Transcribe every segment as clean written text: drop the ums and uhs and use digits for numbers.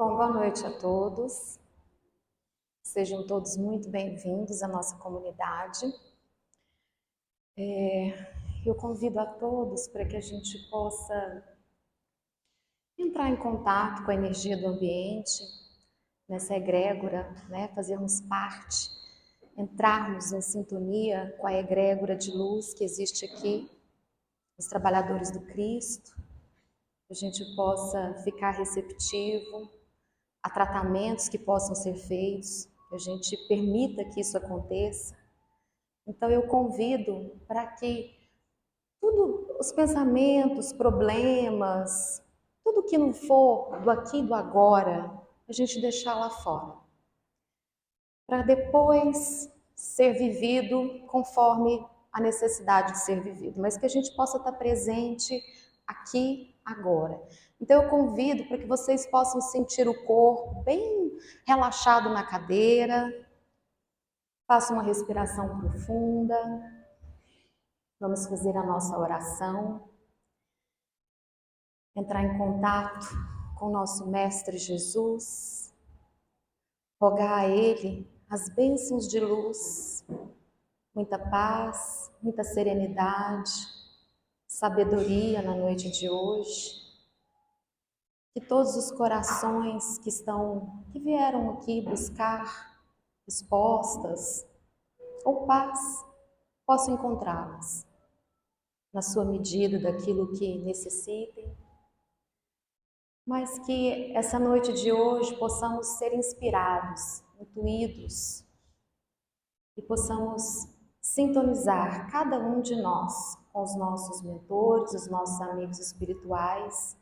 Bom, boa noite a todos. Sejam todos muito bem-vindos à nossa comunidade. Eu convido a todos para que a gente possa entrar em contato com a energia do ambiente, nessa egrégora, fazermos parte, entrarmos em sintonia com a egrégora de luz que existe aqui, os trabalhadores do Cristo, que a gente possa ficar receptivo a tratamentos que possam ser feitos, que a gente permita que isso aconteça. Então eu convido para que os pensamentos, problemas, tudo que não for do aqui e do agora, a gente deixar lá fora, para depois ser vivido conforme a necessidade de ser vivido, mas que a gente possa estar presente aqui, agora. Então eu convido para que vocês possam sentir o corpo bem relaxado na cadeira, faça uma respiração profunda, vamos fazer a nossa oração, entrar em contato com o nosso Mestre Jesus, rogar a Ele as bênçãos de luz, muita paz, muita serenidade, sabedoria na noite de hoje. Que todos os corações que vieram aqui buscar respostas ou paz, possam encontrá-las na sua medida daquilo que necessitem, mas que essa noite de hoje possamos ser inspirados, intuídos e possamos sintonizar cada um de nós com os nossos mentores, os nossos amigos espirituais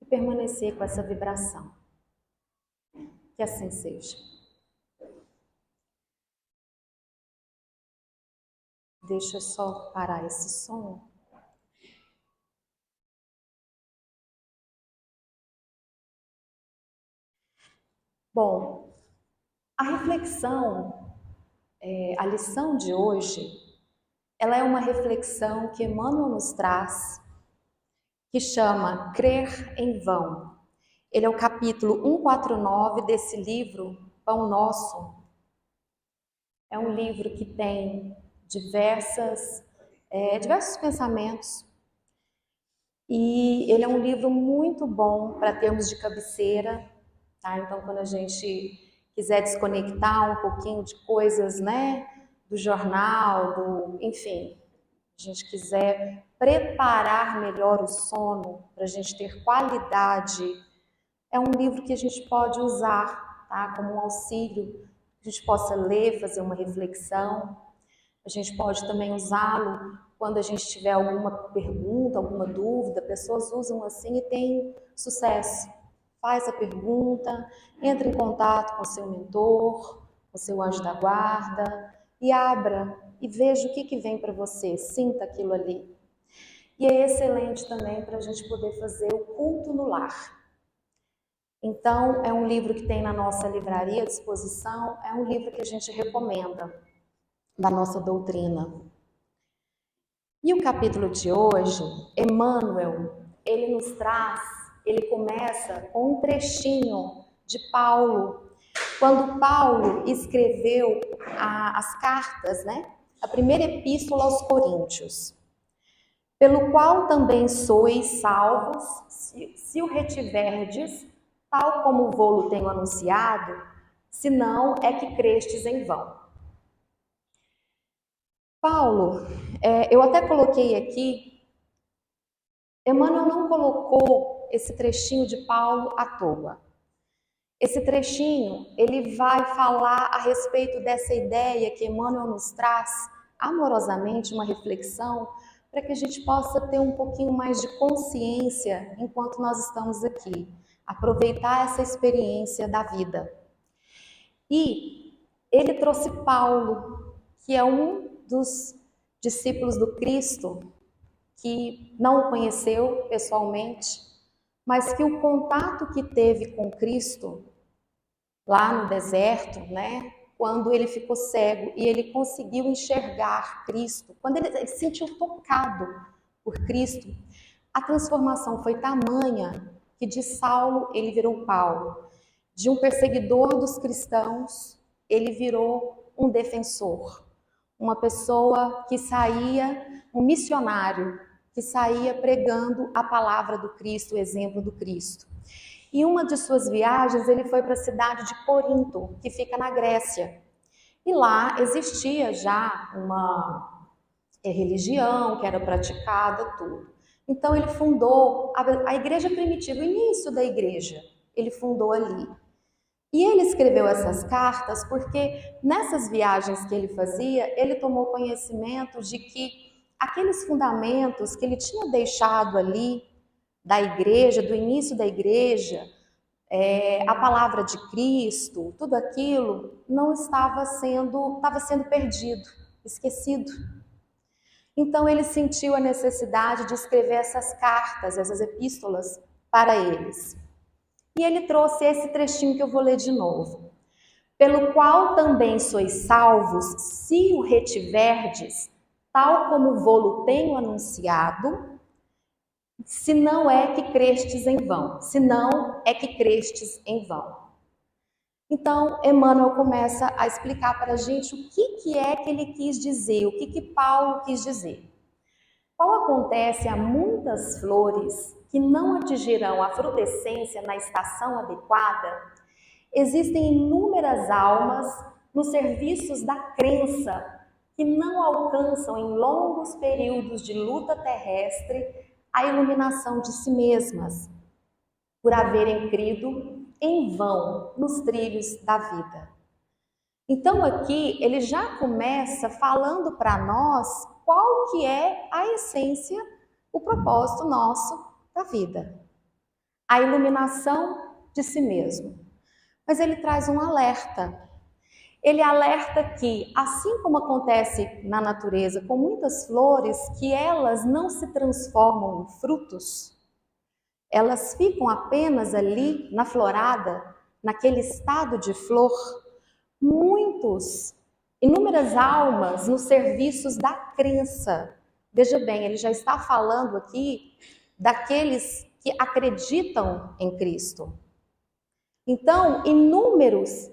e permanecer com essa vibração. Que assim seja. Deixa eu só parar esse som. Bom, a reflexão, a lição de hoje, ela é uma reflexão que Emmanuel nos traz, que chama Crer em Vão. Ele é o capítulo 149 desse livro, Pão Nosso. É um livro que tem diversos pensamentos, e ele é um livro muito bom para termos de cabeceira, tá? Então, quando a gente quiser desconectar um pouquinho de coisas, do jornal, enfim, a gente quiser preparar melhor o sono, para a gente ter qualidade, é um livro que a gente pode usar, tá? Como um auxílio, a gente possa ler, fazer uma reflexão. A gente pode também usá-lo quando a gente tiver alguma pergunta, alguma dúvida. Pessoas usam assim e têm sucesso. Faz a pergunta, entra em contato com o seu mentor, com o seu anjo da guarda e abra e veja o que vem para você, sinta aquilo ali. E é excelente também para a gente poder fazer o culto no lar. Então, é um livro que tem na nossa livraria à disposição, é um livro que a gente recomenda da nossa doutrina. E o capítulo de hoje, Emmanuel, ele começa com um trechinho de Paulo, quando Paulo escreveu as cartas, a primeira epístola aos Coríntios, pelo qual também sois salvos, se o retiverdes, tal como vô-lo tenho anunciado, senão é que crestes em vão. Paulo, eu até coloquei aqui, Emmanuel não colocou esse trechinho de Paulo à toa. Esse trechinho, ele vai falar a respeito dessa ideia que Emmanuel nos traz, amorosamente, uma reflexão, para que a gente possa ter um pouquinho mais de consciência enquanto nós estamos aqui, aproveitar essa experiência da vida. E ele trouxe Paulo, que é um dos discípulos do Cristo, que não o conheceu pessoalmente, mas que o contato que teve com Cristo lá no deserto, quando ele ficou cego e ele conseguiu enxergar Cristo, quando ele se sentiu tocado por Cristo, a transformação foi tamanha que de Saulo ele virou Paulo. de um perseguidor dos cristãos, ele virou um defensor, uma pessoa que saía, um missionário, que saía pregando a palavra do Cristo, o exemplo do Cristo. E uma de suas viagens, ele foi para a cidade de Corinto, que fica na Grécia. E lá existia já uma religião que era praticada, tudo. Então ele fundou a igreja primitiva, o início da igreja, ele fundou ali. E ele escreveu essas cartas porque nessas viagens que ele fazia, ele tomou conhecimento de que aqueles fundamentos que ele tinha deixado ali da igreja, do início da igreja, a palavra de Cristo, tudo aquilo não estava sendo perdido, esquecido. Então ele sentiu a necessidade de escrever essas cartas, essas epístolas para eles. E ele trouxe esse trechinho que eu vou ler de novo. Pelo qual também sois salvos, se o retiverdes, tal como vou-lo tenho anunciado, se não é que crestes em vão. Se não é que crestes em vão. Então, Emmanuel começa a explicar para a gente o que é que ele quis dizer, o que Paulo quis dizer. Qual acontece a muitas flores que não atingirão a frutescência na estação adequada, existem inúmeras almas nos serviços da crença que não alcançam em longos períodos de luta terrestre a iluminação de si mesmas, por haverem crido em vão nos trilhos da vida. Então aqui ele já começa falando para nós qual que é a essência, o propósito nosso da vida. A iluminação de si mesmo. Mas ele traz um alerta. Ele alerta que, assim como acontece na natureza com muitas flores, que elas não se transformam em frutos, elas ficam apenas ali na florada, naquele estado de flor. Inúmeras almas nos serviços da crença. Veja bem, ele já está falando aqui daqueles que acreditam em Cristo. Então, inúmeros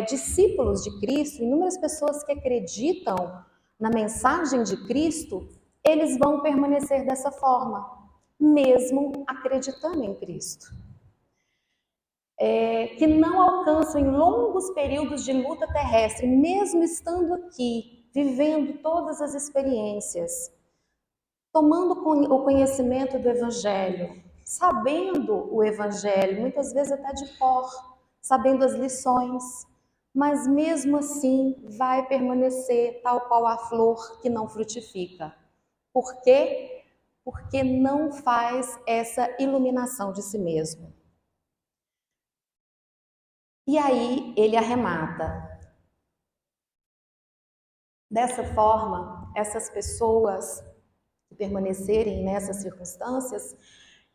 discípulos de Cristo, inúmeras pessoas que acreditam na mensagem de Cristo, eles vão permanecer dessa forma, mesmo acreditando em Cristo. Que não alcançam em longos períodos de luta terrestre, mesmo estando aqui, vivendo todas as experiências, tomando o conhecimento do Evangelho, sabendo o Evangelho, muitas vezes até de cor, sabendo as lições, mas mesmo assim vai permanecer tal qual a flor que não frutifica. Por quê? Porque não faz essa iluminação de si mesmo. E aí ele arremata. Dessa forma, essas pessoas que permanecerem nessas circunstâncias,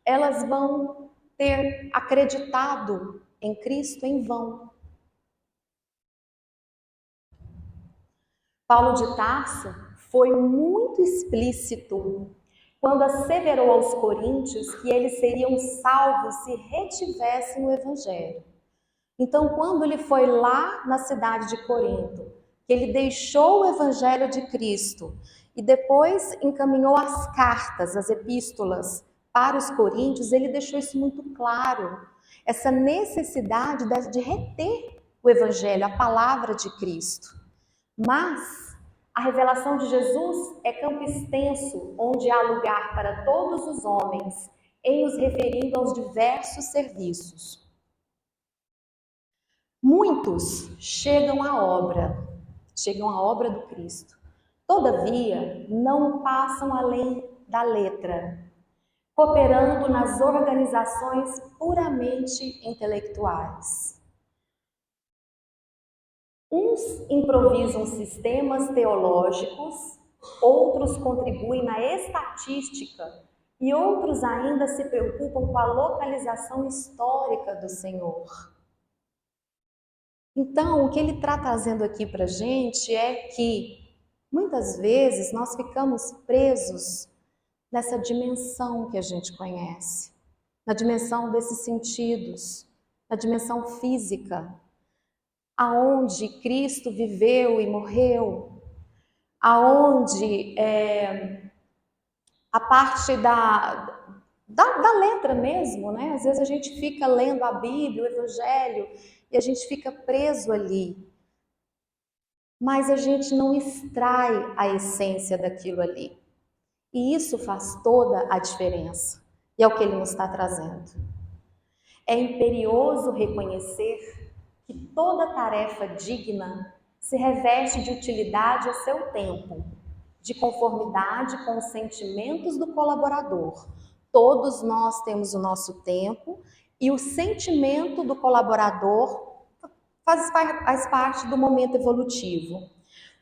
elas vão ter acreditado em Cristo em vão. Paulo de Tarso foi muito explícito quando asseverou aos coríntios que eles seriam salvos se retivessem o Evangelho. Então, quando ele foi lá na cidade de Corinto, que ele deixou o Evangelho de Cristo e depois encaminhou as cartas, as epístolas para os coríntios, ele deixou isso muito claro, essa necessidade de reter o Evangelho, a palavra de Cristo. Mas a revelação de Jesus é campo extenso, onde há lugar para todos os homens, em nos referindo aos diversos serviços. Muitos chegam à obra do Cristo. Todavia, não passam além da letra, cooperando nas organizações puramente intelectuais. Uns improvisam sistemas teológicos, outros contribuem na estatística e outros ainda se preocupam com a localização histórica do Senhor. Então, o que ele está trazendo aqui para a gente é que, muitas vezes, nós ficamos presos nessa dimensão que a gente conhece, na dimensão desses sentidos, na dimensão física, aonde Cristo viveu e morreu, aonde a parte da letra mesmo, né? Às vezes a gente fica lendo a Bíblia, o Evangelho, e a gente fica preso ali. Mas a gente não extrai a essência daquilo ali. E isso faz toda a diferença. E é o que ele nos está trazendo. É imperioso reconhecer que toda tarefa digna se reveste de utilidade a seu tempo, de conformidade com os sentimentos do colaborador. Todos nós temos o nosso tempo e o sentimento do colaborador faz parte do momento evolutivo.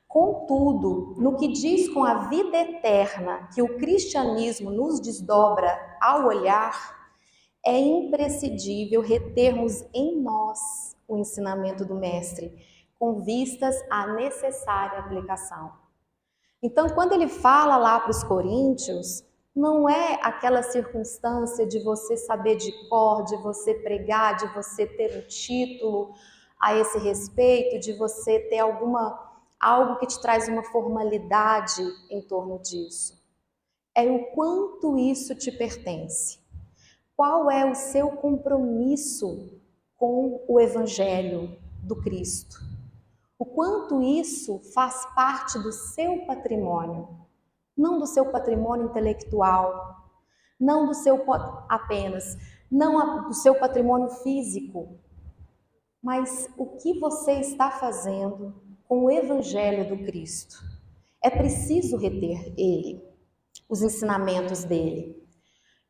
Contudo, no que diz com a vida eterna que o cristianismo nos desdobra ao olhar, é imprescindível retermos em nós o ensinamento do Mestre, com vistas à necessária aplicação. Então, quando ele fala lá para os coríntios, não é aquela circunstância de você saber de cor, de você pregar, de você ter um título a esse respeito, de você ter algo que te traz uma formalidade em torno disso. É o quanto isso te pertence. Qual é o seu compromisso com o Evangelho do Cristo? O quanto isso faz parte do seu patrimônio, não do seu patrimônio intelectual, não do seu apenas, não do seu patrimônio físico, mas o que você está fazendo com o Evangelho do Cristo. É preciso reter ele, os ensinamentos dele.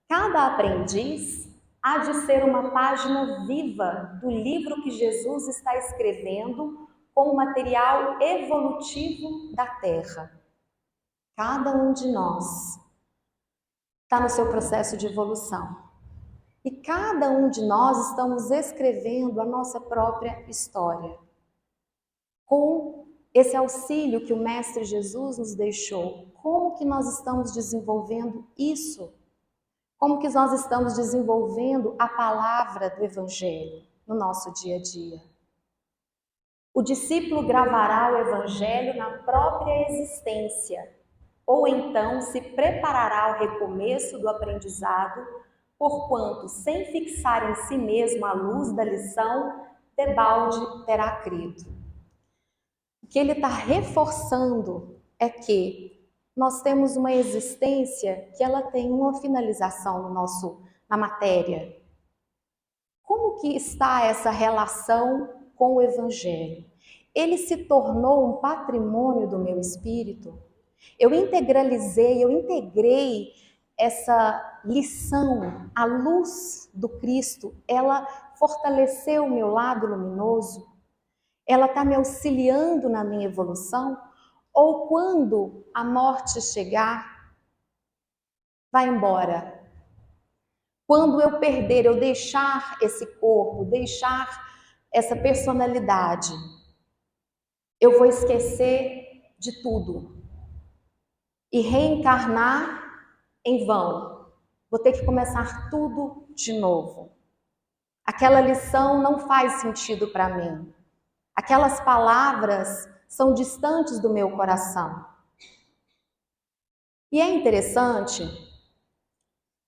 Cada aprendiz há de ser uma página viva do livro que Jesus está escrevendo com o material evolutivo da Terra. Cada um de nós está no seu processo de evolução. E cada um de nós estamos escrevendo a nossa própria história. Com esse auxílio que o Mestre Jesus nos deixou, como que nós estamos desenvolvendo isso? Como que nós estamos desenvolvendo a palavra do Evangelho no nosso dia a dia? O discípulo gravará o Evangelho na própria existência, ou então se preparará ao recomeço do aprendizado, porquanto, sem fixar em si mesmo a luz da lição, debalde terá crido. O que ele está reforçando é que nós temos uma existência que ela tem uma finalização na matéria. Como que está essa relação com o Evangelho? Ele se tornou um patrimônio do meu espírito? Eu integrei essa lição, a luz do Cristo, ela fortaleceu o meu lado luminoso? Ela está me auxiliando na minha evolução? Ou quando a morte chegar, vai embora? Quando eu perder, eu deixar esse corpo, deixar essa personalidade, eu vou esquecer de tudo e reencarnar em vão. Vou ter que começar tudo de novo. Aquela lição não faz sentido para mim. Aquelas palavras são distantes do meu coração. E é interessante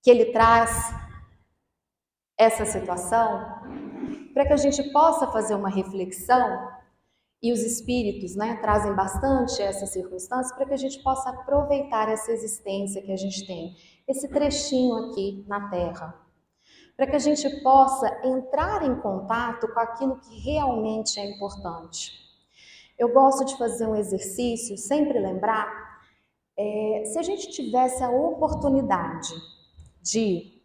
que ele traz essa situação para que a gente possa fazer uma reflexão, e os espíritos, trazem bastante essa circunstância para que a gente possa aproveitar essa existência que a gente tem, esse trechinho aqui na Terra, para que a gente possa entrar em contato com aquilo que realmente é importante. Eu gosto de fazer um exercício, sempre lembrar, se a gente tivesse a oportunidade de,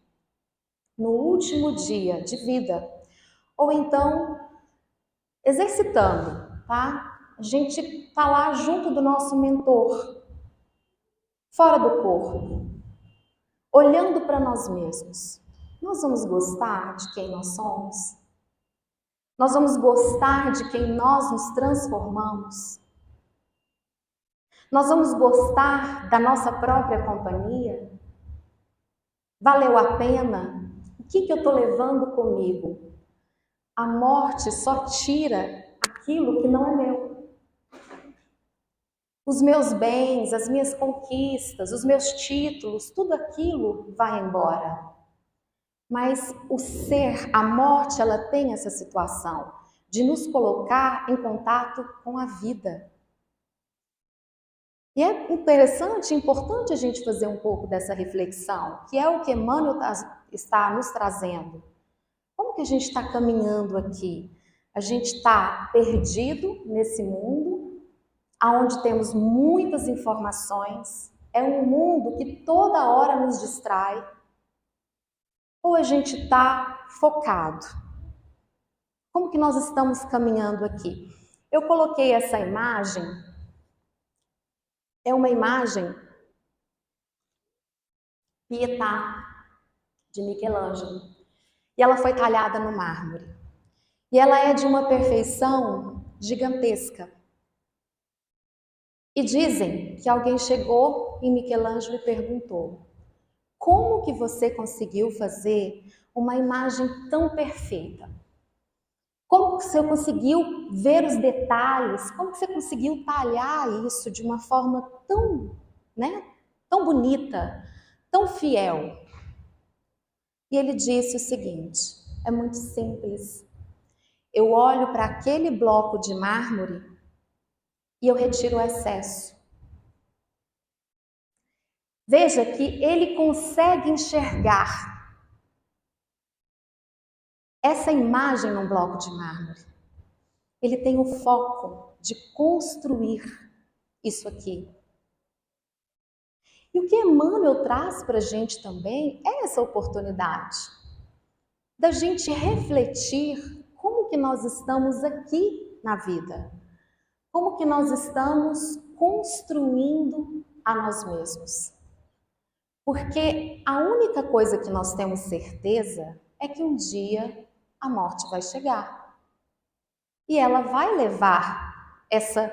no último dia de vida, ou então exercitando, tá? A gente está lá junto do nosso mentor, fora do corpo, olhando para nós mesmos. Nós vamos gostar de quem nós somos? Nós vamos gostar de quem nós nos transformamos? Nós vamos gostar da nossa própria companhia? Valeu a pena? O que eu estou levando comigo? A morte só tira aquilo que não é meu. Os meus bens, as minhas conquistas, os meus títulos, tudo aquilo vai embora. Mas o ser, a morte, ela tem essa situação de nos colocar em contato com a vida. E é interessante, importante a gente fazer um pouco dessa reflexão, que é o que Emmanuel está nos trazendo. Como que a gente está caminhando aqui? A gente está perdido nesse mundo, onde temos muitas informações, é um mundo que toda hora nos distrai, ou a gente está focado? Como que nós estamos caminhando aqui? Eu coloquei essa imagem, é uma imagem Pietà, de Michelangelo, e ela foi talhada no mármore. E ela é de uma perfeição gigantesca. E dizem que alguém chegou em Michelangelo e perguntou: como que você conseguiu fazer uma imagem tão perfeita? Como que você conseguiu ver os detalhes? Como que você conseguiu talhar isso de uma forma tão, tão bonita, tão fiel? E ele disse o seguinte: é muito simples. Eu olho para aquele bloco de mármore e eu retiro o excesso. Veja que ele consegue enxergar essa imagem num bloco de mármore. Ele tem o foco de construir isso aqui. E o que Emmanuel traz para a gente também é essa oportunidade da gente refletir como que nós estamos aqui na vida, como que nós estamos construindo a nós mesmos. Porque a única coisa que nós temos certeza é que um dia a morte vai chegar. E ela vai levar essa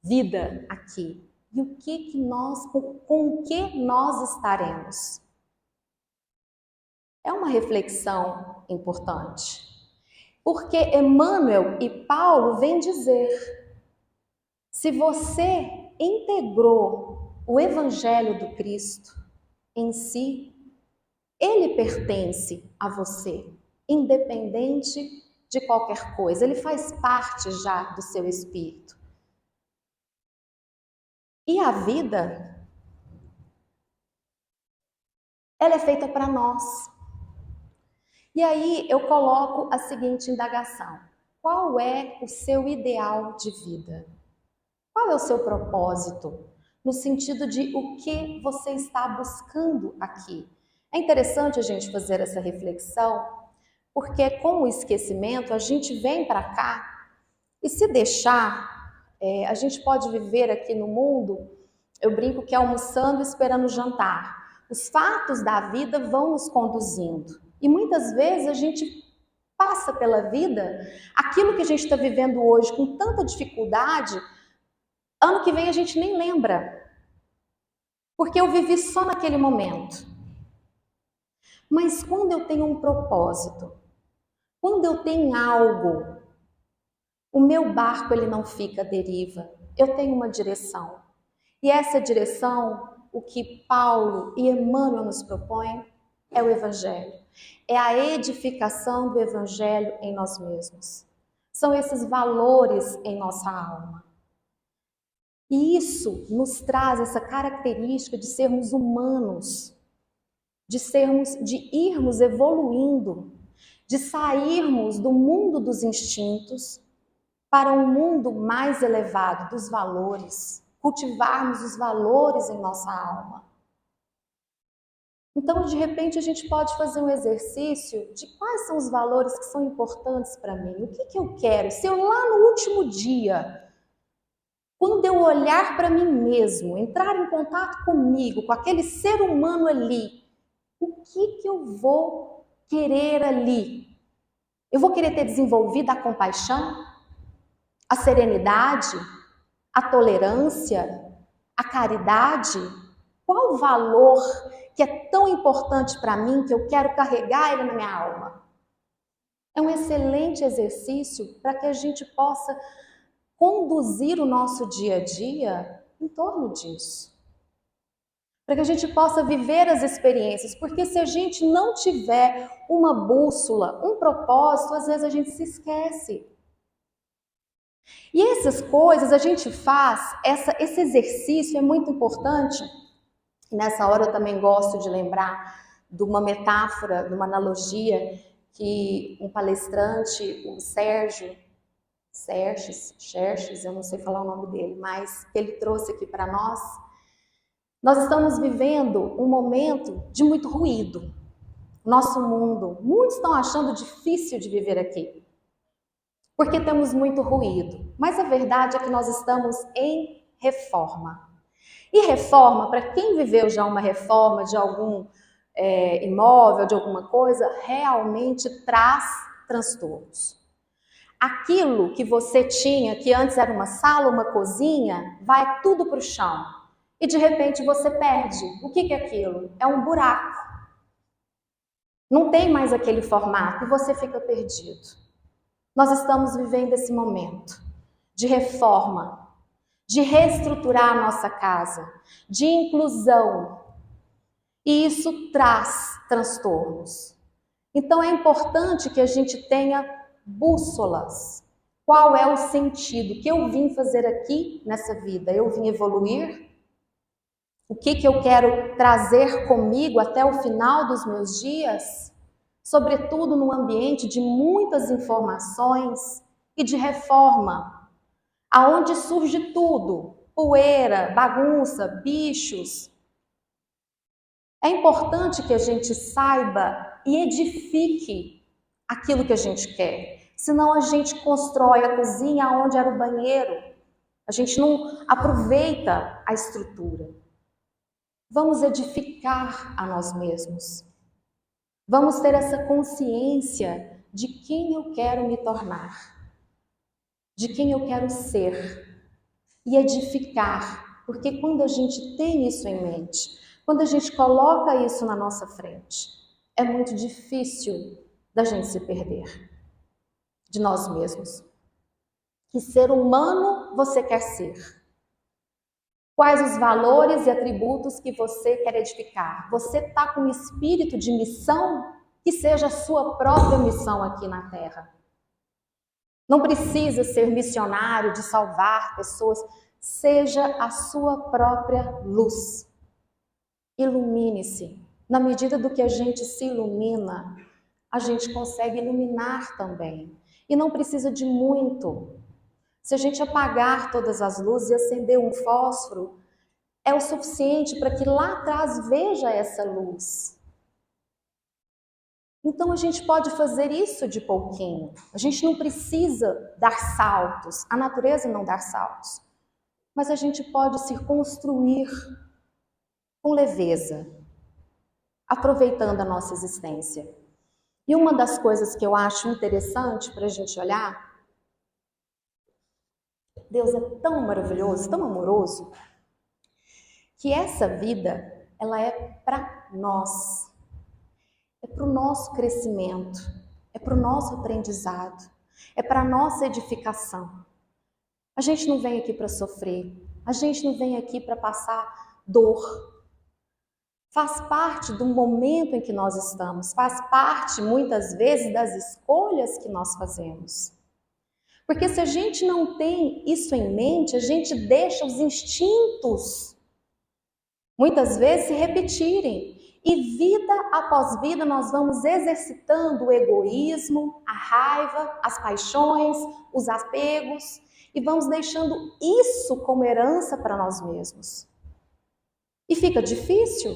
vida aqui. E o que nós, com o que nós estaremos? É uma reflexão importante. Porque Emmanuel e Paulo vêm dizer: se você integrou o Evangelho do Cristo em si, ele pertence a você, independente de qualquer coisa. Ele faz parte já do seu espírito. E a vida, ela é feita para nós. E aí eu coloco a seguinte indagação: qual é o seu ideal de vida? Qual é o seu propósito? No sentido de o que você está buscando aqui. É interessante a gente fazer essa reflexão, porque com o esquecimento a gente vem para cá e se deixar, a gente pode viver aqui no mundo, eu brinco que é almoçando esperando jantar. Os fatos da vida vão nos conduzindo. E muitas vezes a gente passa pela vida, aquilo que a gente está vivendo hoje com tanta dificuldade, ano que vem a gente nem lembra, porque eu vivi só naquele momento. Mas quando eu tenho um propósito, quando eu tenho algo, o meu barco ele não fica à deriva, eu tenho uma direção. E essa direção, o que Paulo e Emmanuel nos propõem, é o Evangelho. É a edificação do Evangelho em nós mesmos. São esses valores em nossa alma. E isso nos traz essa característica de sermos humanos, de irmos evoluindo, de sairmos do mundo dos instintos para um mundo mais elevado dos valores, cultivarmos os valores em nossa alma. Então, de repente, a gente pode fazer um exercício de quais são os valores que são importantes para mim, o que eu quero, se eu lá no último dia, quando eu olhar para mim mesmo, entrar em contato comigo, com aquele ser humano ali, o que eu vou querer ali? Eu vou querer ter desenvolvido a compaixão, a serenidade, a tolerância, a caridade? Qual o valor que é tão importante para mim que eu quero carregar ele na minha alma? É um excelente exercício para que a gente possa conduzir o nosso dia a dia em torno disso. Para que a gente possa viver as experiências, porque se a gente não tiver uma bússola, um propósito, às vezes a gente se esquece. E essas coisas a gente faz, esse exercício é muito importante. Nessa hora eu também gosto de lembrar de uma metáfora, de uma analogia que um palestrante, o Xerxes, eu não sei falar o nome dele, mas que ele trouxe aqui para nós. Nós estamos vivendo um momento de muito ruído. Nosso mundo, muitos estão achando difícil de viver aqui, porque temos muito ruído. Mas a verdade é que nós estamos em reforma. E reforma, para quem viveu já uma reforma de algum imóvel, de alguma coisa, realmente traz transtornos. Aquilo que você tinha, que antes era uma sala, uma cozinha, vai tudo para o chão. E de repente você perde. O que é aquilo? É um buraco. Não tem mais aquele formato e você fica perdido. Nós estamos vivendo esse momento de reforma, de reestruturar a nossa casa, de inclusão. E isso traz transtornos. Então é importante que a gente tenha bússolas. Qual é o sentido que eu vim fazer aqui nessa vida? Eu vim evoluir? O que eu quero trazer comigo até o final dos meus dias? Sobretudo num ambiente de muitas informações e de reforma, aonde surge tudo, poeira, bagunça, bichos. É importante que a gente saiba e edifique aquilo que a gente quer. Senão a gente constrói a cozinha onde era o banheiro. A gente não aproveita a estrutura. Vamos edificar a nós mesmos. Vamos ter essa consciência de quem eu quero me tornar, de quem eu quero ser e edificar, porque quando a gente tem isso em mente, quando a gente coloca isso na nossa frente, é muito difícil da gente se perder de nós mesmos. Que ser humano você quer ser? Quais os valores e atributos que você quer edificar? Você está com um espírito de missão que seja a sua própria missão aqui na Terra. Não precisa ser missionário de salvar pessoas, seja a sua própria luz. Ilumine-se. Na medida do que a gente se ilumina, a gente consegue iluminar também. E não precisa de muito. Se a gente apagar todas as luzes e acender um fósforo, é o suficiente para que lá atrás veja essa luz. Então a gente pode fazer isso de pouquinho. A gente não precisa dar saltos. A natureza não dá saltos. Mas a gente pode se construir com leveza, aproveitando a nossa existência. E uma das coisas que eu acho interessante para a gente olhar, Deus é tão maravilhoso, tão amoroso, que essa vida, ela é para nós. É para o nosso crescimento, é para o nosso aprendizado, é para a nossa edificação. A gente não vem aqui para sofrer, a gente não vem aqui para passar dor. Faz parte do momento em que nós estamos, faz parte muitas vezes das escolhas que nós fazemos. Porque se a gente não tem isso em mente, a gente deixa os instintos muitas vezes se repetirem. E vida após vida nós vamos exercitando o egoísmo, a raiva, as paixões, os apegos e vamos deixando isso como herança para nós mesmos. E fica difícil,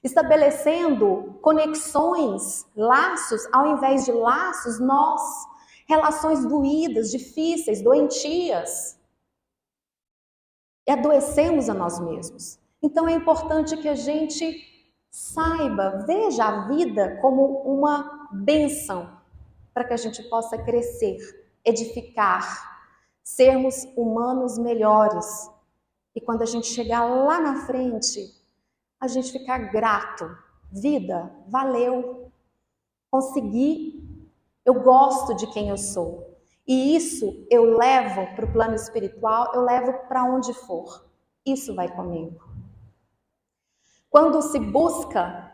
estabelecendo conexões, laços, ao invés de laços, nós, relações doídas, difíceis, doentias. E adoecemos a nós mesmos. Então é importante que a gente saiba, veja a vida como uma bênção para que a gente possa crescer, edificar, sermos humanos melhores. E quando a gente chegar lá na frente, a gente ficar grato. Vida, valeu, consegui. eu gosto de quem eu sou. E isso eu levo para o plano espiritual, eu levo para onde for. Isso vai comigo. Quando se busca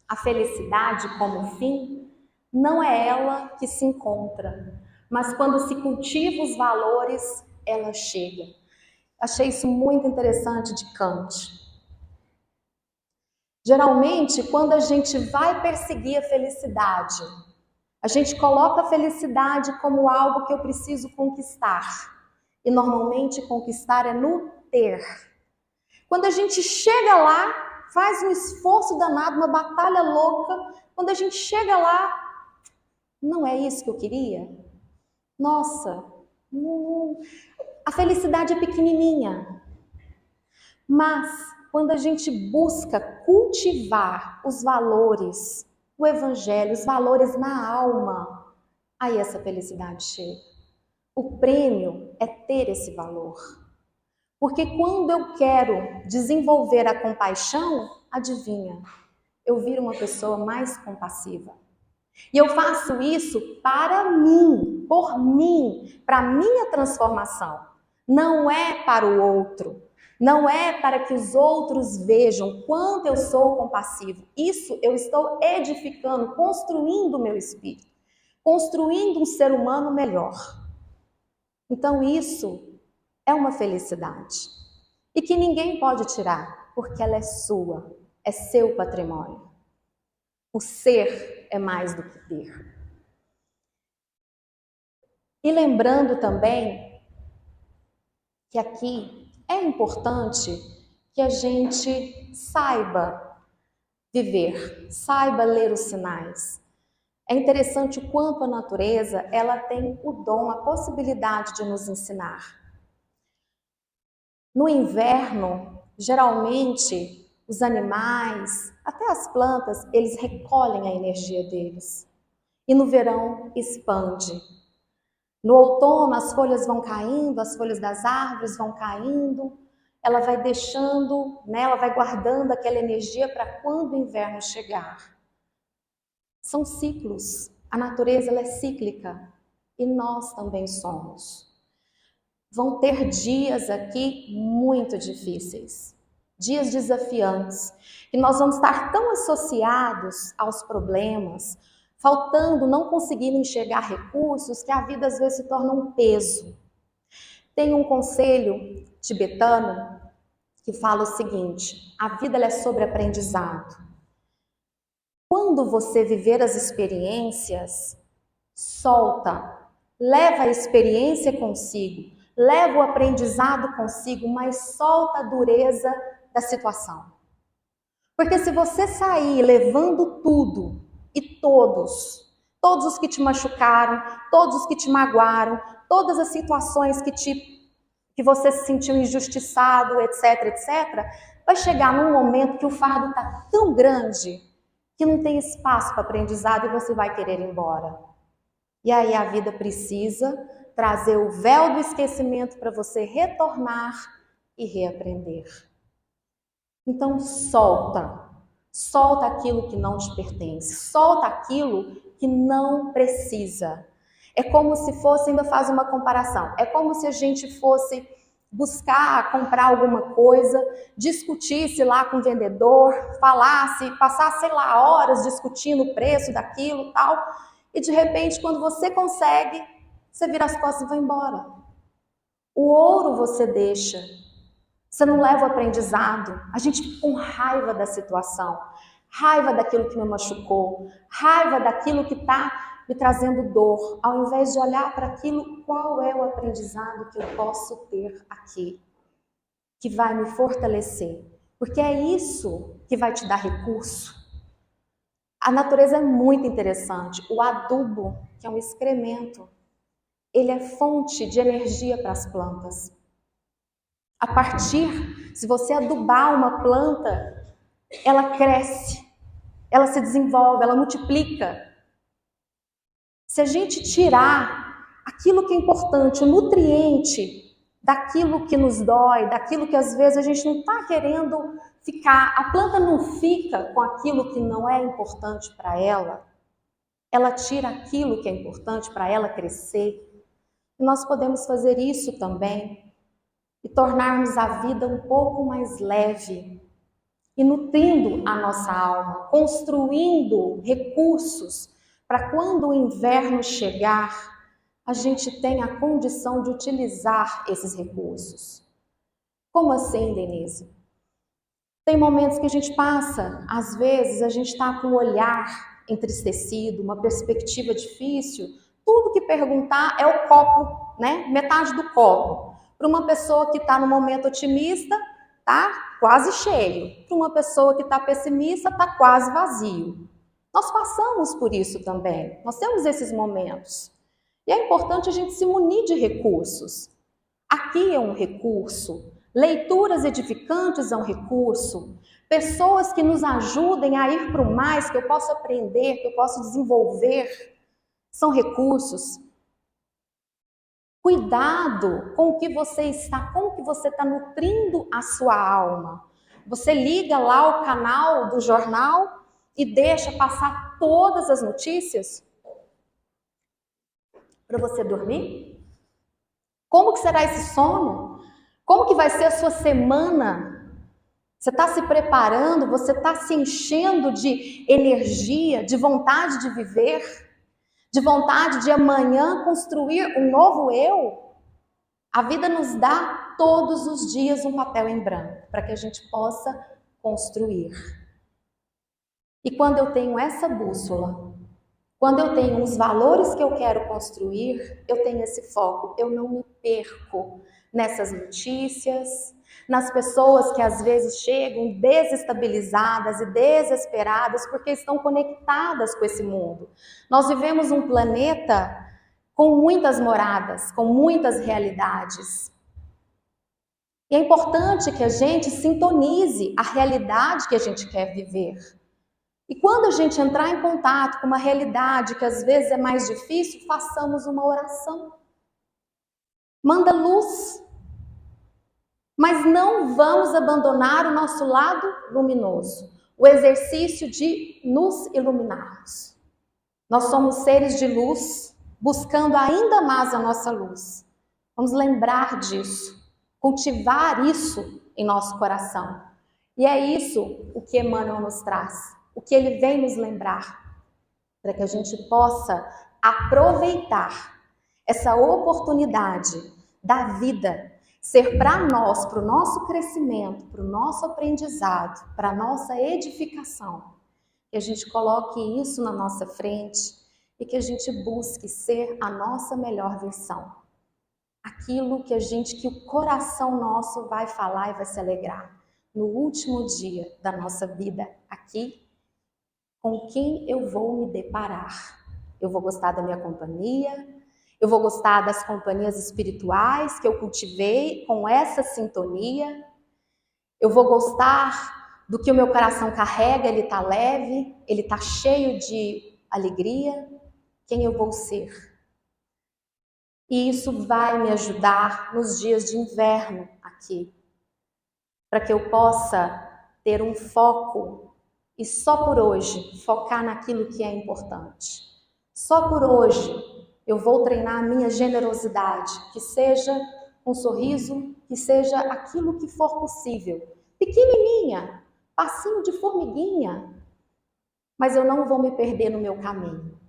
a felicidade como fim, não é ela que se encontra, mas quando se cultiva os valores, ela chega. Achei isso muito interessante de Kant. Geralmente, quando a gente vai perseguir a felicidade, a gente coloca a felicidade como algo que eu preciso conquistar. E normalmente conquistar é no ter. Quando a gente chega lá, faz um esforço danado, uma batalha louca, quando a gente chega lá, não é isso que eu queria? Nossa, a felicidade é pequenininha. Mas quando a gente busca cultivar os valores, o evangelho, os valores na alma, aí essa felicidade chega. O prêmio é ter esse valor. Porque quando eu quero desenvolver a compaixão, adivinha, eu viro uma pessoa mais compassiva. E eu faço isso para mim, por mim, para a minha transformação. Não é para o outro. Não é para que os outros vejam quanto eu sou compassivo. Isso eu estou edificando, construindo o meu espírito, construindo um ser humano melhor. Então isso é uma felicidade. E que ninguém pode tirar, porque ela é sua, é seu patrimônio. O ser é mais do que ter. E lembrando também que aqui é importante que a gente saiba viver, saiba ler os sinais. É interessante o quanto a natureza, ela tem o dom, a possibilidade de nos ensinar. No inverno, geralmente, os animais, até as plantas, eles recolhem a energia deles. E no verão, expande. No outono, as folhas vão caindo, as folhas das árvores vão caindo, ela vai deixando, né, ela vai guardando aquela energia para quando o inverno chegar. São ciclos. A natureza ela é cíclica e nós também somos. Vão ter dias aqui muito difíceis, dias desafiantes, e nós vamos estar tão associados aos problemas, faltando, não conseguindo enxergar recursos, que a vida às vezes se torna um peso. Tem um conselho tibetano que fala o seguinte: a vida ela é sobre aprendizado. Quando você viver as experiências, solta, leva a experiência consigo, leva o aprendizado consigo, mas solta a dureza da situação. Porque se você sair levando tudo e todos os que te machucaram, todos os que te magoaram, todas as situações que você se sentiu injustiçado, etc, etc, vai chegar num momento que o fardo está tão grande que não tem espaço para aprendizado e você vai querer ir embora. E aí a vida precisa trazer o véu do esquecimento para você retornar e reaprender. Então solta aquilo que não te pertence, solta aquilo que não precisa. É como se fosse, ainda faz uma comparação, é como se a gente fosse buscar comprar alguma coisa, discutisse lá com o vendedor, falasse, passasse, sei lá, horas discutindo o preço daquilo e tal, e de repente quando você consegue, você vira as costas e vai embora. O ouro você deixa, você não leva o aprendizado. A gente fica com raiva da situação, raiva daquilo que me machucou, raiva daquilo que está me trazendo dor, ao invés de olhar para aquilo, qual é o aprendizado que eu posso ter aqui, que vai me fortalecer, porque é isso que vai te dar recurso. A natureza é muito interessante. O adubo, que é um excremento, ele é fonte de energia para as plantas. Se você adubar uma planta, ela cresce, ela se desenvolve, ela multiplica. Se a gente tirar aquilo que é importante, o nutriente daquilo que nos dói, daquilo que às vezes a gente não está querendo ficar, a planta não fica com aquilo que não é importante para ela, ela tira aquilo que é importante para ela crescer. E nós podemos fazer isso também e tornarmos a vida um pouco mais leve e nutrindo a nossa alma, construindo recursos para quando o inverno chegar, a gente tenha a condição de utilizar esses recursos. Como assim, Denise? Tem momentos que a gente passa, às vezes a gente está com um olhar entristecido, uma perspectiva difícil, tudo que perguntar é o copo, né? Metade do copo. Para uma pessoa que está no momento otimista, tá quase cheio. Para uma pessoa que está pessimista, está quase vazio. Nós passamos por isso também. Nós temos esses momentos. E é importante a gente se munir de recursos. Aqui é um recurso. Leituras edificantes é um recurso. Pessoas que nos ajudem a ir para o mais, que eu possa aprender, que eu possa desenvolver, são recursos. Cuidado com o que você está, como que você está nutrindo a sua alma. Você liga lá o canal do jornal e deixa passar todas as notícias para você dormir? Como que será esse sono? Como que vai ser a sua semana? Você está se preparando? Você está se enchendo de energia, de vontade de viver? De vontade de amanhã construir um novo eu? A vida nos dá todos os dias um papel em branco para que a gente possa construir. E quando eu tenho essa bússola, quando eu tenho os valores que eu quero construir, eu tenho esse foco, eu não me perco nessas notícias, nas pessoas que às vezes chegam desestabilizadas e desesperadas porque estão conectadas com esse mundo. Nós vivemos um planeta com muitas moradas, com muitas realidades. E é importante que a gente sintonize a realidade que a gente quer viver. E quando a gente entrar em contato com uma realidade que às vezes é mais difícil, façamos uma oração. Manda luz. Mas não vamos abandonar o nosso lado luminoso, o exercício de nos iluminarmos. Nós somos seres de luz, buscando ainda mais a nossa luz. Vamos lembrar disso, cultivar isso em nosso coração. E é isso o que Emmanuel nos traz, o que ele vem nos lembrar, para que a gente possa aproveitar essa oportunidade da vida, ser para nós, para o nosso crescimento, para o nosso aprendizado, para a nossa edificação. Que a gente coloque isso na nossa frente e que a gente busque ser a nossa melhor versão. Aquilo que que o coração nosso vai falar e vai se alegrar no último dia da nossa vida aqui, com quem eu vou me deparar. Eu vou gostar da minha companhia, eu vou gostar das companhias espirituais que eu cultivei com essa sintonia, eu vou gostar do que o meu coração carrega, ele está leve, ele está cheio de alegria, quem eu vou ser. E isso vai me ajudar nos dias de inverno aqui, para que eu possa ter um foco e só por hoje focar naquilo que é importante. Só por hoje eu vou treinar a minha generosidade, que seja um sorriso, que seja aquilo que for possível. Pequenininha, passinho de formiguinha, mas eu não vou me perder no meu caminho.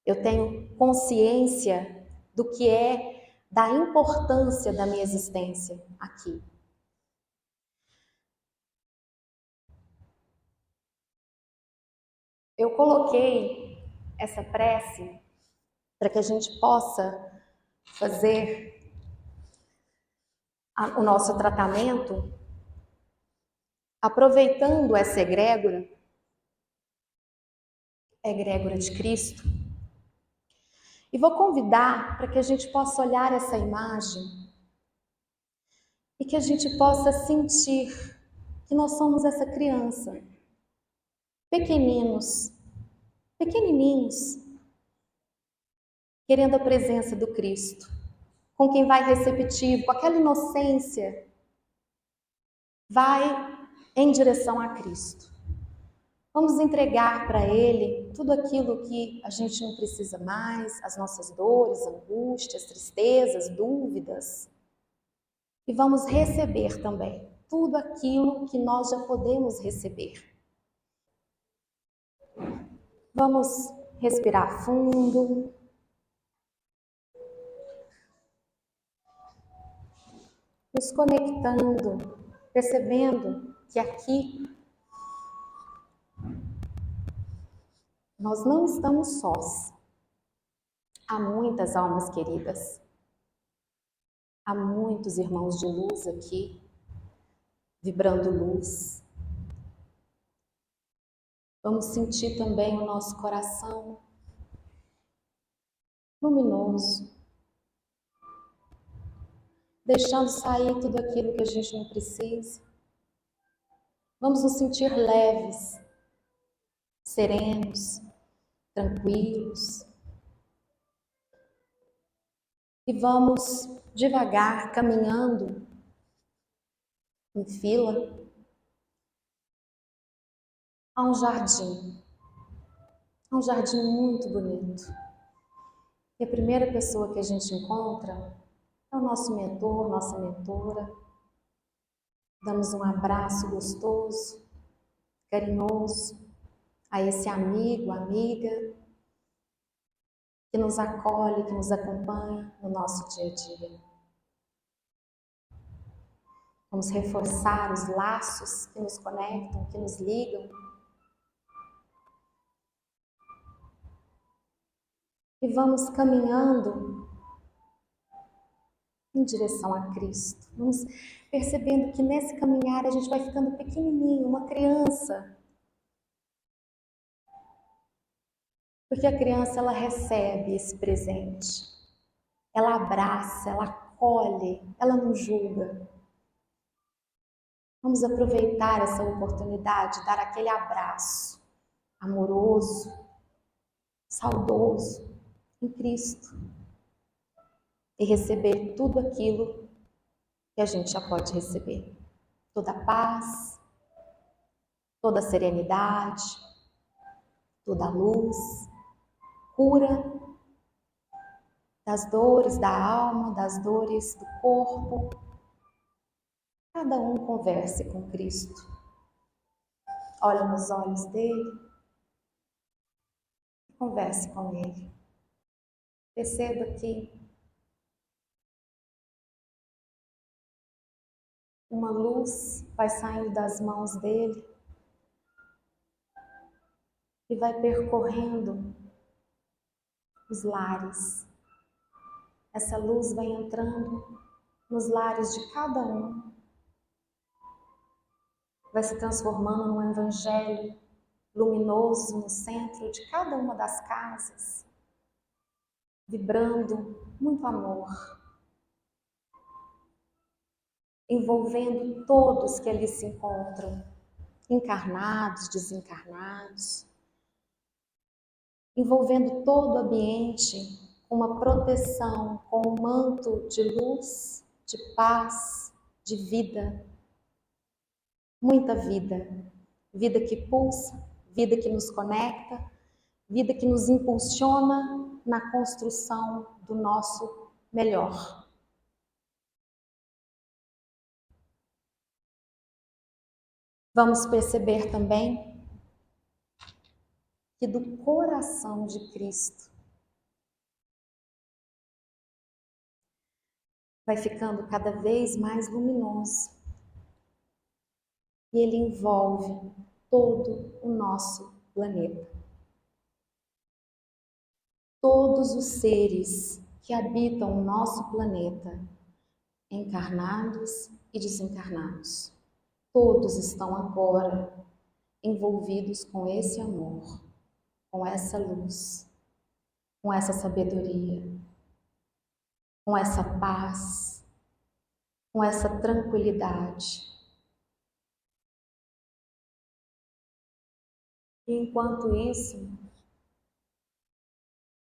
Eu tenho consciência do que é, da importância da minha existência aqui. Eu coloquei essa prece para que a gente possa fazer o nosso tratamento aproveitando essa egrégora de Cristo. E vou convidar para que a gente possa olhar essa imagem e que a gente possa sentir que nós somos essa criança, pequenininhos, querendo a presença do Cristo, com quem vai receptivo, com aquela inocência, vai em direção a Cristo. Vamos entregar para Ele tudo aquilo que a gente não precisa mais, as nossas dores, angústias, tristezas, dúvidas. E vamos receber também tudo aquilo que nós já podemos receber. Vamos respirar fundo. Nos conectando, percebendo que aqui nós não estamos sós. Há muitas almas queridas, há muitos irmãos de luz aqui, vibrando luz. Vamos sentir também o nosso coração luminoso, deixando sair tudo aquilo que a gente não precisa. Vamos nos sentir leves, serenos, tranquilos. E vamos devagar, caminhando em fila, a um jardim. Um jardim muito bonito. E a primeira pessoa que a gente encontra é o nosso mentor, nossa mentora. Damos um abraço gostoso, carinhoso a esse amigo, amiga que nos acolhe, que nos acompanha no nosso dia a dia. Vamos reforçar os laços que nos conectam, que nos ligam. E vamos caminhando em direção a Cristo. Vamos percebendo que nesse caminhar a gente vai ficando pequenininho, uma criança. Porque a criança, ela recebe esse presente. Ela abraça, ela acolhe, ela não julga. Vamos aproveitar essa oportunidade, dar aquele abraço amoroso, saudoso em Cristo e receber tudo aquilo que a gente já pode receber. Toda a paz, toda a serenidade, toda a luz, cura das dores da alma, das dores do corpo. Cada um converse com Cristo. Olhe nos olhos dele e converse com ele. Perceba que uma luz vai saindo das mãos dele e vai percorrendo os lares. Essa luz vai entrando nos lares de cada um, vai se transformando num evangelho luminoso no centro de cada uma das casas, vibrando muito amor, envolvendo todos que ali se encontram, encarnados, desencarnados, envolvendo todo o ambiente com uma proteção, com um manto de luz, de paz, de vida. Muita vida. Vida que pulsa, vida que nos conecta, vida que nos impulsiona na construção do nosso melhor. Vamos perceber também que do coração de Cristo vai ficando cada vez mais luminoso e ele envolve todo o nosso planeta. Todos os seres que habitam o nosso planeta, encarnados e desencarnados, todos estão agora envolvidos com esse amor, com essa luz, com essa sabedoria, com essa paz, com essa tranquilidade. E enquanto isso,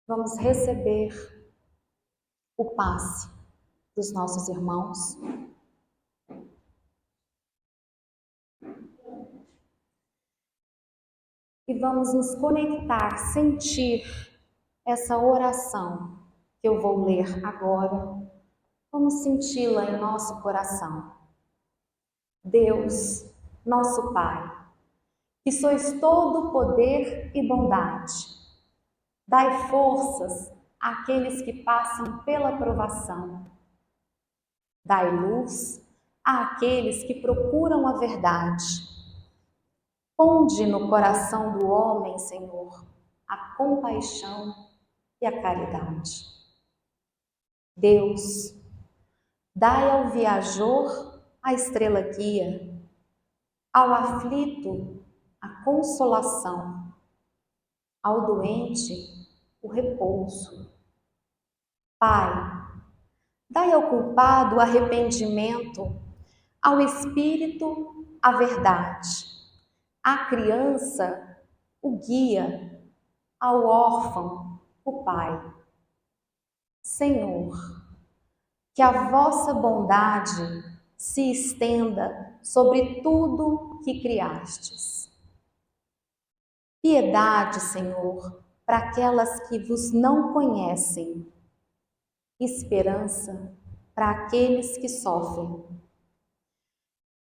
vamos receber o passe dos nossos irmãos. e vamos nos conectar, sentir essa oração que eu vou ler agora. Vamos senti-la em nosso coração. Deus, nosso Pai, que sois todo poder e bondade, dai forças àqueles que passam pela provação. Dai luz àqueles que procuram a verdade. Ponde no coração do homem, Senhor, a compaixão e a caridade. Deus, dai ao viajor a estrela guia, ao aflito a consolação, ao doente o repouso. Pai, dai ao culpado o arrependimento, ao espírito a verdade, à criança o guia, ao órfão o pai. Senhor, que a vossa bondade se estenda sobre tudo que criastes. Piedade, Senhor, para aquelas que vos não conhecem. Esperança para aqueles que sofrem.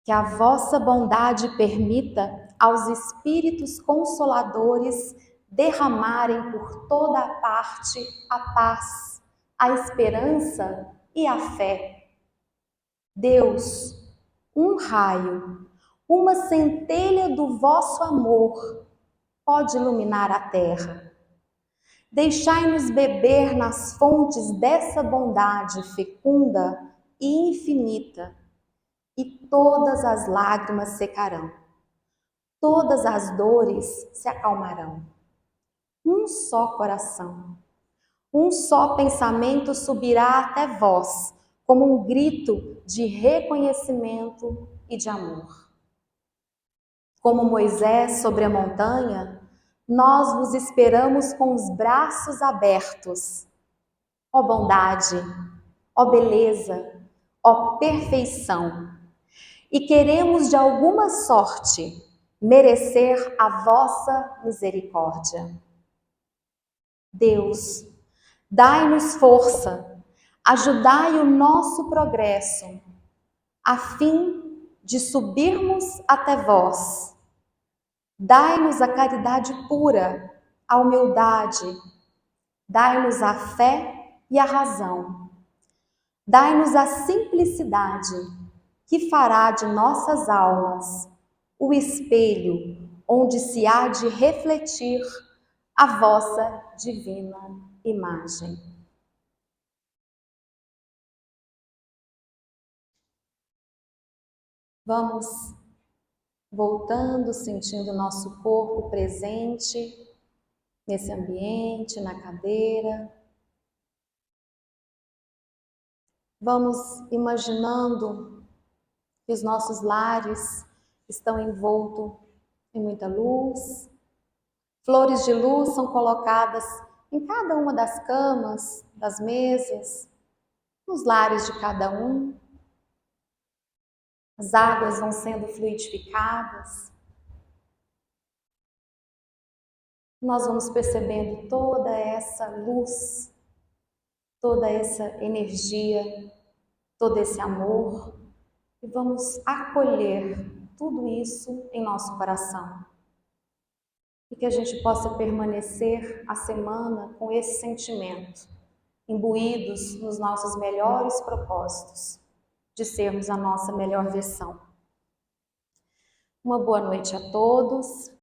Que a vossa bondade permita aos espíritos consoladores derramarem por toda a parte a paz, a esperança e a fé. Deus, um raio, uma centelha do vosso amor pode iluminar a terra. Deixai-nos beber nas fontes dessa bondade fecunda e infinita, e todas as lágrimas secarão, todas as dores se acalmarão. Um só coração, um só pensamento subirá até vós, como um grito de reconhecimento e de amor. Como Moisés sobre a montanha, nós vos esperamos com os braços abertos. Ó bondade, ó beleza, ó perfeição. E queremos de alguma sorte merecer a vossa misericórdia. Deus, dai-nos força, ajudai o nosso progresso, a fim de subirmos até vós. Dai-nos a caridade pura, a humildade, dai-nos a fé e a razão. Dai-nos a simplicidade, que fará de nossas almas o espelho onde se há de refletir a vossa divina imagem. Vamos voltando, sentindo nosso corpo presente nesse ambiente, na cadeira. Vamos imaginando que os nossos lares estão envoltos em muita luz. Flores de luz são colocadas em cada uma das camas, das mesas, nos lares de cada um. As águas vão sendo fluidificadas. Nós vamos percebendo toda essa luz, toda essa energia, todo esse amor, e vamos acolher tudo isso em nosso coração. E que a gente possa permanecer a semana com esse sentimento, imbuídos nos nossos melhores propósitos, de sermos a nossa melhor versão. Uma boa noite a todos.